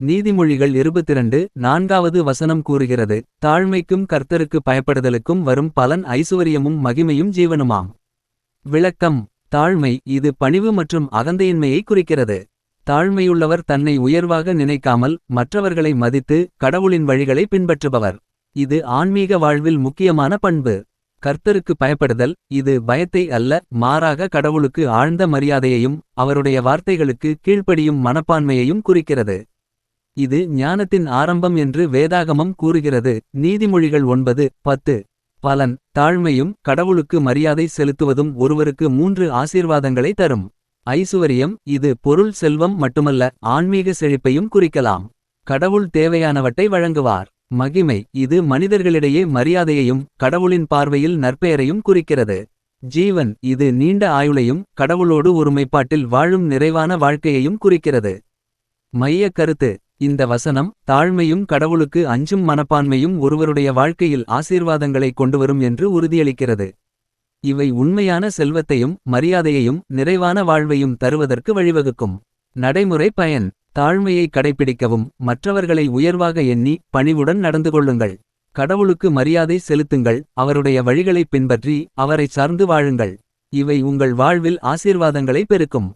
நீதிமொழிகள் 22 4வது வசனம் கூறுகிறது. தாழ்மைக்கும் கர்த்தருக்கு பயப்படுதலுக்கும் வரும் பலன் ஐசுவரியமும் மகிமையும் ஜீவனுமாம். விளக்கம். தாழ்மை இது பணிவு மற்றும் அகந்தையின்மையை குறிக்கிறது. தாழ்மையுள்ளவர் தன்னை உயர்வாக நினைக்காமல் மற்றவர்களை மதித்து கடவுளின் வழிகளை பின்பற்றுபவர். இது ஆன்மீக வாழ்வில் முக்கியமான பண்பு. கர்த்தருக்கு பயப்படுதல் இது பயத்தை அல்ல, மாறாக கடவுளுக்கு ஆழ்ந்த மரியாதையையும் அவருடைய வார்த்தைகளுக்கு கீழ்ப்படியும் மனப்பான்மையையும் குறிக்கிறது. இது ஞானத்தின் ஆரம்பம் என்று வேதாகமம் கூறுகிறது. நீதிமொழிகள் 9:10. பலன். தாழ்மையும் கடவுளுக்கு மரியாதை செலுத்துவதும் ஒருவருக்கு 3 ஆசீர்வாதங்களை தரும். ஐசுவரியம் இது பொருள் செல்வம் மட்டுமல்ல, ஆன்மீக செழிப்பையும் குறிக்கலாம். கடவுள் தேவையானவற்றை வழங்குவார். மகிமை இது மனிதர்களிடையே மரியாதையையும் கடவுளின் பார்வையில் நற்பெயரையும் குறிக்கிறது. ஜீவன் இது நீண்ட ஆயுளையும் கடவுளோடு ஒருமைப்பாட்டில் வாழும் நிறைவான வாழ்க்கையையும் குறிக்கிறது. மைய கருத்து. இந்த வசனம் தாழ்மையும் கடவுளுக்கு அஞ்சும் மனப்பான்மையும் ஒருவருடைய வாழ்க்கையில் ஆசீர்வாதங்களை கொண்டுவரும் என்று உறுதியளிக்கிறது. இவை உண்மையான செல்வத்தையும் மரியாதையையும் நிறைவான வாழ்வையும் தருவதற்கு வழிவகுக்கும். நடைமுறை பயன். தாழ்மையை கடைப்பிடிக்கவும் மற்றவர்களை உயர்வாக எண்ணி பணிவுடன் நடந்து கொள்ளுங்கள். கடவுளுக்கு மரியாதை செலுத்துங்கள், அவருடைய வழிகளை பின்பற்றி அவரை சார்ந்து வாழுங்கள். இவை உங்கள் வாழ்வில் ஆசீர்வாதங்களை பெருக்கும்.